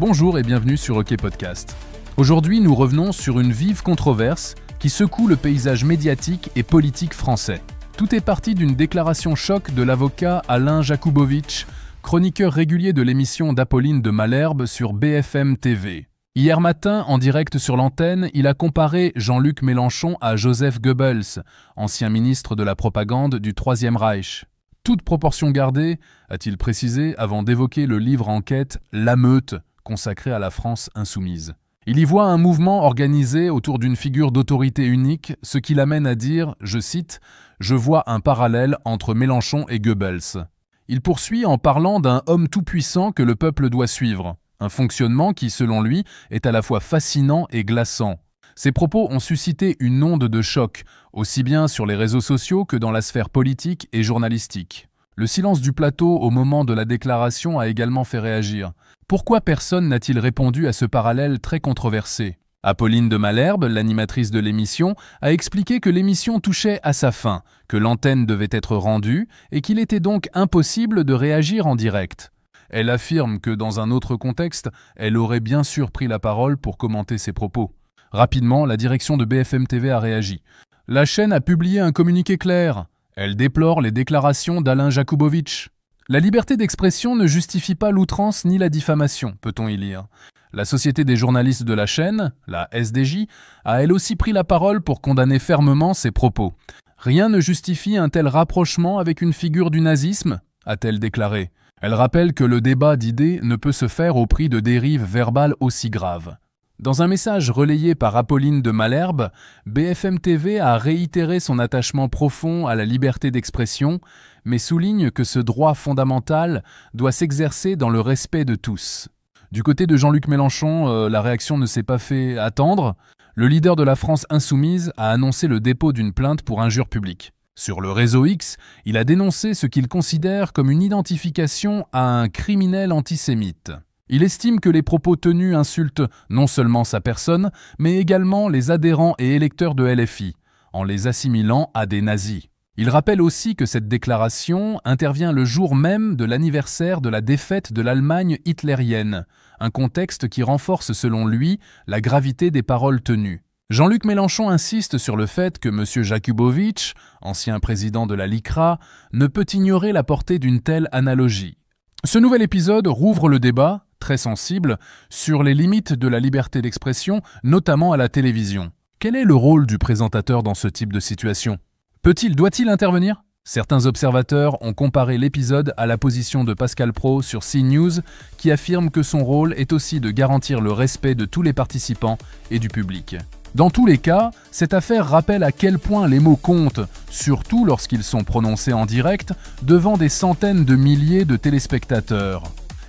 Bonjour et bienvenue sur OK Podcast. Aujourd'hui, nous revenons sur une vive controverse qui secoue le paysage médiatique et politique français. Tout est parti d'une déclaration choc de l'avocat Alain Jakubowicz, chroniqueur régulier de l'émission d'Apolline de Malherbe sur BFM TV. Hier matin, en direct sur l'antenne, il a comparé Jean-Luc Mélenchon à Joseph Goebbels, ancien ministre de la propagande du Troisième Reich. Toute proportion gardée, a-t-il précisé avant d'évoquer le livre enquête « La Meute », consacré à la France insoumise. Il y voit un mouvement organisé autour d'une figure d'autorité unique, ce qui l'amène à dire, je cite, « Je vois un parallèle entre Mélenchon et Goebbels ». Il poursuit en parlant d'un homme tout-puissant que le peuple doit suivre, un fonctionnement qui, selon lui, est à la fois fascinant et glaçant. Ces propos ont suscité une onde de choc, aussi bien sur les réseaux sociaux que dans la sphère politique et journalistique. Le silence du plateau au moment de la déclaration a également fait réagir. Pourquoi personne n'a-t-il répondu à ce parallèle très controversé ? Apolline de Malherbe, l'animatrice de l'émission, a expliqué que l'émission touchait à sa fin, que l'antenne devait être rendue et qu'il était donc impossible de réagir en direct. Elle affirme que dans un autre contexte, elle aurait bien sûr pris la parole pour commenter ses propos. Rapidement, la direction de BFM TV a réagi. La chaîne a publié un communiqué clair. Elle déplore les déclarations d'Alain Jakubowicz. La liberté d'expression ne justifie pas l'outrance ni la diffamation, peut-on y lire. La Société des journalistes de la chaîne, la SDJ, a elle aussi pris la parole pour condamner fermement ces propos. Rien ne justifie un tel rapprochement avec une figure du nazisme, a-t-elle déclaré. Elle rappelle que le débat d'idées ne peut se faire au prix de dérives verbales aussi graves. Dans un message relayé par Apolline de Malherbe, BFM TV a réitéré son attachement profond à la liberté d'expression, mais souligne que ce droit fondamental doit s'exercer dans le respect de tous. Du côté de Jean-Luc Mélenchon, la réaction ne s'est pas fait attendre. Le leader de la France insoumise a annoncé le dépôt d'une plainte pour injure publique. Sur le réseau X, il a dénoncé ce qu'il considère comme une identification à un criminel antisémite. Il estime que les propos tenus insultent non seulement sa personne, mais également les adhérents et électeurs de LFI, en les assimilant à des nazis. Il rappelle aussi que cette déclaration intervient le jour même de l'anniversaire de la défaite de l'Allemagne hitlérienne, un contexte qui renforce selon lui la gravité des paroles tenues. Jean-Luc Mélenchon insiste sur le fait que M. Jakubowicz, ancien président de la LICRA, ne peut ignorer la portée d'une telle analogie. Ce nouvel épisode rouvre le débat, très sensible, sur les limites de la liberté d'expression, notamment à la télévision. Quel est le rôle du présentateur dans ce type de situation ? Doit-il intervenir ? Certains observateurs ont comparé l'épisode à la position de Pascal Praud sur CNews, qui affirme que son rôle est aussi de garantir le respect de tous les participants et du public. Dans tous les cas, cette affaire rappelle à quel point les mots comptent, surtout lorsqu'ils sont prononcés en direct devant des centaines de milliers de téléspectateurs,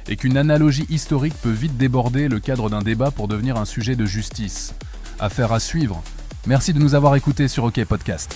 et qu'une analogie historique peut vite déborder le cadre d'un débat pour devenir un sujet de justice. Affaire à suivre. Merci de nous avoir écoutés sur OK Podcast.